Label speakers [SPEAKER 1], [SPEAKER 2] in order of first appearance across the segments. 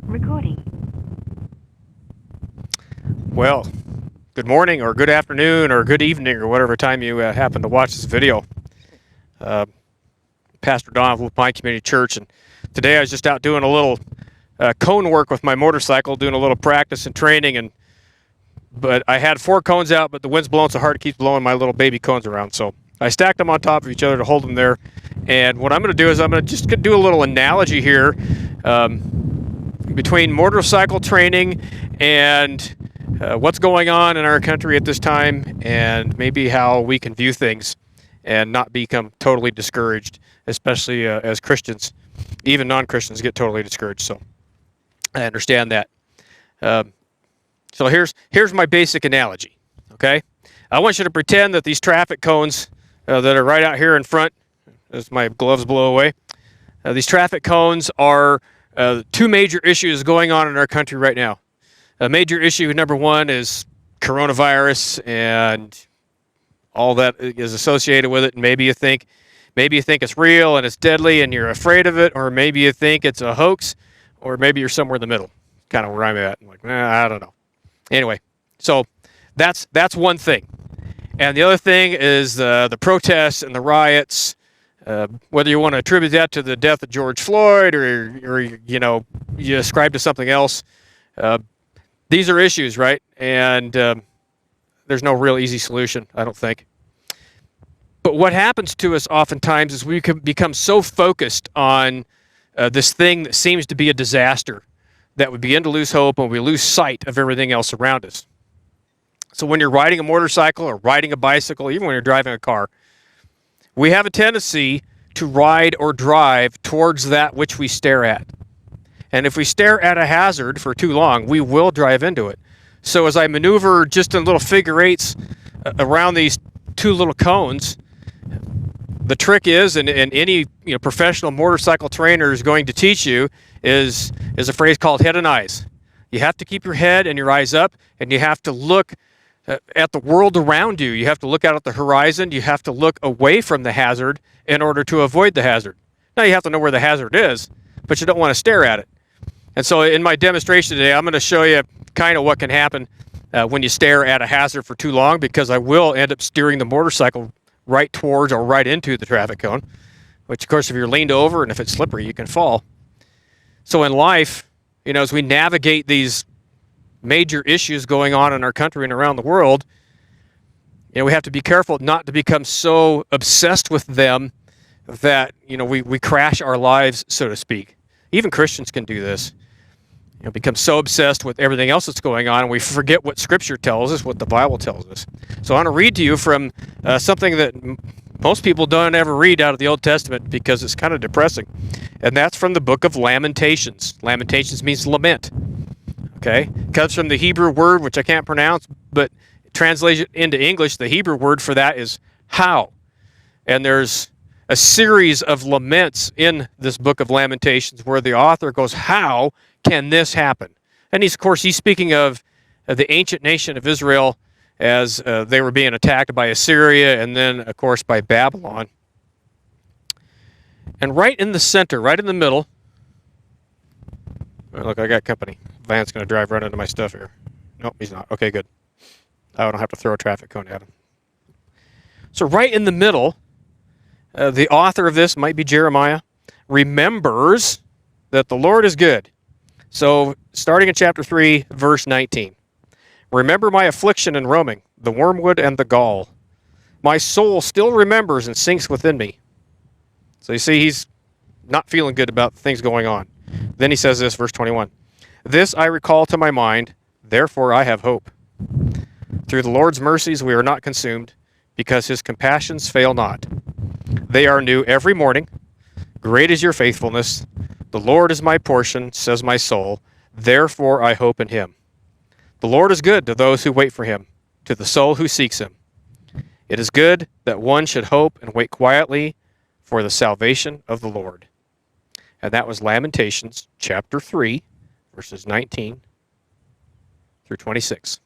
[SPEAKER 1] Recording.
[SPEAKER 2] Well, good morning or good afternoon or good evening or whatever time you happen to watch this video. Pastor Don with my community church, and today I was just out doing a little cone work with my motorcycle, doing a little practice and training, but I had 4 cones out, but the wind's blowing so hard it keeps blowing my little baby cones around, so I stacked them on top of each other to hold them there. And what I'm going to do is I'm going to just do a little analogy here between motorcycle training and what's going on in our country at this time, and maybe how we can view things and not become totally discouraged, especially as Christians. Even non-Christians get totally discouraged, so I understand that. So here's my basic analogy, okay? I want you to pretend that these traffic cones that are right out here in front, as my gloves blow away, these traffic cones are 2 major issues going on in our country right now. A major issue number 1 is coronavirus and all that is associated with it, and maybe you think it's real and it's deadly and you're afraid of it, or maybe you think it's a hoax, or maybe you're somewhere in the middle, kind of where I'm at. I'm like, I don't know. Anyway, so that's one thing, and the other thing is the protests and the riots. Whether you want to attribute that to the death of George Floyd or you ascribe to something else, these are issues, right? And there's no real easy solution, I don't think. But what happens to us oftentimes is we can become so focused on this thing that seems to be a disaster that we begin to lose hope and we lose sight of everything else around us. So when you're riding a motorcycle or riding a bicycle, even when you're driving a car, we have a tendency to ride or drive towards that which we stare at. And if we stare at a hazard for too long, we will drive into it. So as I maneuver just in little figure eights around these 2 little cones, the trick is, and any professional motorcycle trainer is going to teach you, is a phrase called head and eyes. You have to keep your head and your eyes up, and you have to look at the world around you. You have to look out at the horizon. You have to look away from the hazard in order to avoid the hazard. Now you have to know where the hazard is, but you don't want to stare at it. And so in my demonstration today, I'm going to show you kind of what can happen when you stare at a hazard for too long, because I will end up steering the motorcycle right towards or right into the traffic cone, which of course if you're leaned over and if it's slippery, you can fall. So in life, as we navigate these major issues going on in our country and around the world, we have to be careful not to become so obsessed with them that we crash our lives, so to speak. Even Christians can do this. Become so obsessed with everything else that's going on, and we forget what Scripture tells us, what the Bible tells us. So I want to read to you from something that most people don't ever read out of the Old Testament because it's kind of depressing, and that's from the book of Lamentations. Lamentations means lament. Okay? It comes from the Hebrew word, which I can't pronounce, but translated into English, the Hebrew word for that is how. And there's a series of laments in this book of Lamentations where the author goes, how can this happen? And he's speaking of the ancient nation of Israel as they were being attacked by Assyria and then, of course, by Babylon. And right in the center, right in the middle, look, I got company. Van's going to drive right into my stuff here. Nope, he's not. Okay, good. I don't have to throw a traffic cone at him. So right in the middle, the author of this, might be Jeremiah, remembers that the Lord is good. So starting in chapter 3, verse 19. Remember my affliction and roaming, the wormwood and the gall. My soul still remembers and sinks within me. So you see, he's not feeling good about things going on. Then he says this, verse 21. This I recall to my mind, therefore I have hope. Through the Lord's mercies we are not consumed, because his compassions fail not. They are new every morning. Great is your faithfulness. The Lord is my portion, says my soul. Therefore I hope in him. The Lord is good to those who wait for him, to the soul who seeks him. It is good that one should hope and wait quietly for the salvation of the Lord. And that was Lamentations chapter 3, verses 19 through 26.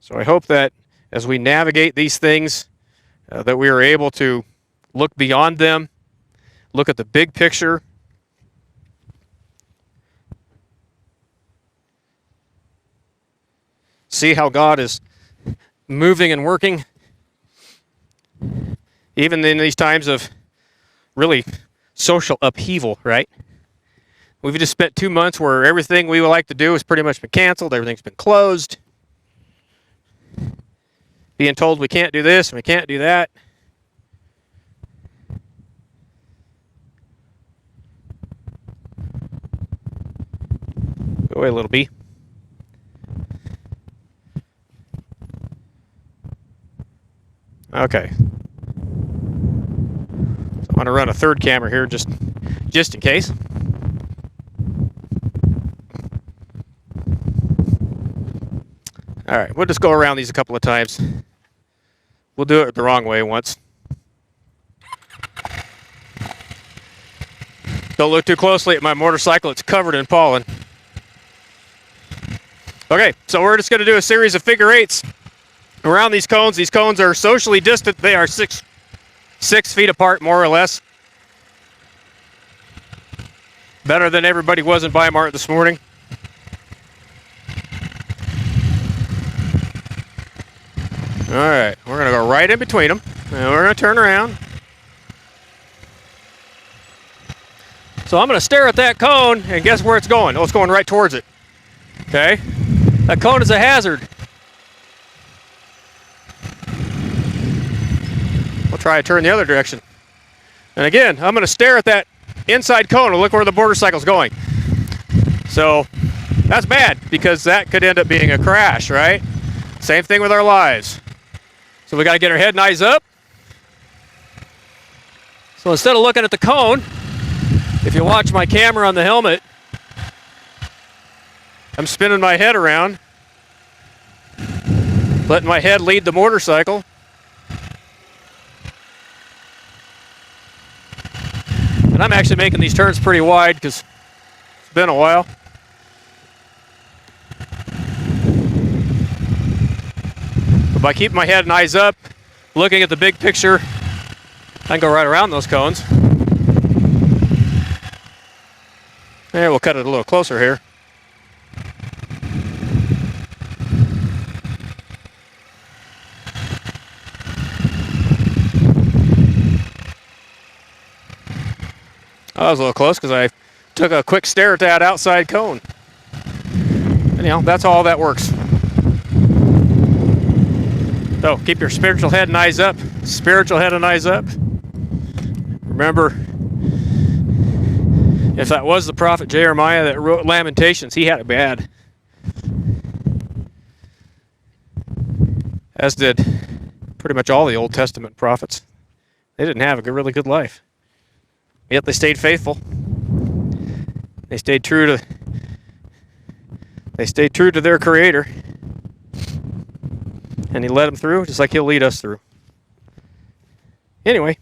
[SPEAKER 2] So I hope that as we navigate these things, that we are able to look beyond them, look at the big picture, see how God is moving and working, even in these times of really social upheaval, right? We've just spent 2 months where everything we would like to do has pretty much been canceled. Everything's been closed. Being told we can't do this and we can't do that. Go away, little bee. Okay. So I'm going to run a third camera here just in case. All right, we'll just go around these a couple of times. We'll do it the wrong way once. Don't look too closely at my motorcycle. It's covered in pollen. Okay, so we're just going to do a series of figure eights around these cones. These cones are socially distant. They are six feet apart, more or less. Better than everybody was in Weimar this morning. All right, we're going to go right in between them, and we're going to turn around. So I'm going to stare at that cone, and guess where it's going? Oh, it's going right towards it. Okay? That cone is a hazard. We'll try to turn the other direction. And again, I'm going to stare at that inside cone and look where the motorcycle's going. So that's bad, because that could end up being a crash, right? Same thing with our lives. So we got to get our head and eyes up. So instead of looking at the cone, if you watch my camera on the helmet, I'm spinning my head around, letting my head lead the motorcycle. And I'm actually making these turns pretty wide because it's been a while. But by keeping my head and eyes up, looking at the big picture, I can go right around those cones. There, we'll cut it a little closer here. I was a little close because I took a quick stare at that outside cone. Anyhow, that's all that works. So keep your spiritual head and eyes up. Spiritual head and eyes up. Remember, if that was the prophet Jeremiah that wrote Lamentations, he had it bad. As did pretty much all the Old Testament prophets. They didn't have a really good life. Yet they stayed faithful. They stayed true to their Creator. And He led them through just like He'll lead us through. Anyway,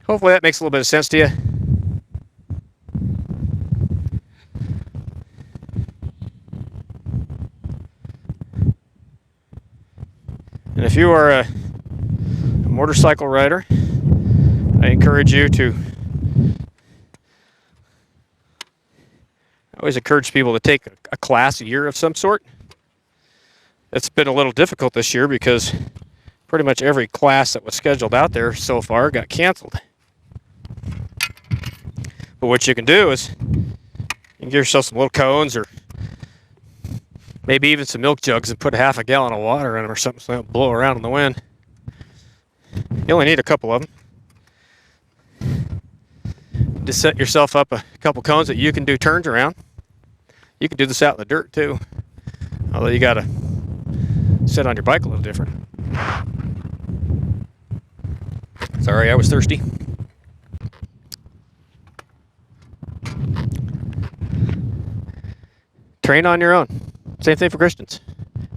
[SPEAKER 2] hopefully that makes a little bit of sense to you. And if you are a motorcycle rider, I encourage you to, I always encourage people to take a class a year of some sort. It's been a little difficult this year because pretty much every class that was scheduled out there so far got canceled. But what you can do is you can get yourself some little cones or maybe even some milk jugs and put a half a gallon of water in them or something so they don't blow around in the wind. You only need a couple of them. Just set yourself up a couple cones that you can do turns around. You can do this out in the dirt too, although you gotta sit on your bike a little different. Sorry, I was thirsty. Train on your own. Same thing for Christians.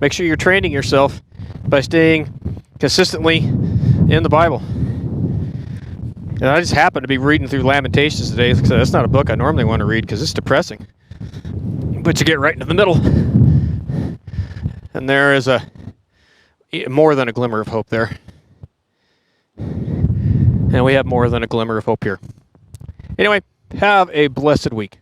[SPEAKER 2] Make sure you're training yourself by staying consistently in the Bible. And I just happened to be reading through Lamentations today, because that's not a book I normally want to read because it's depressing. But you get right into the middle, and there is more than a glimmer of hope there. And we have more than a glimmer of hope here. Anyway, have a blessed week.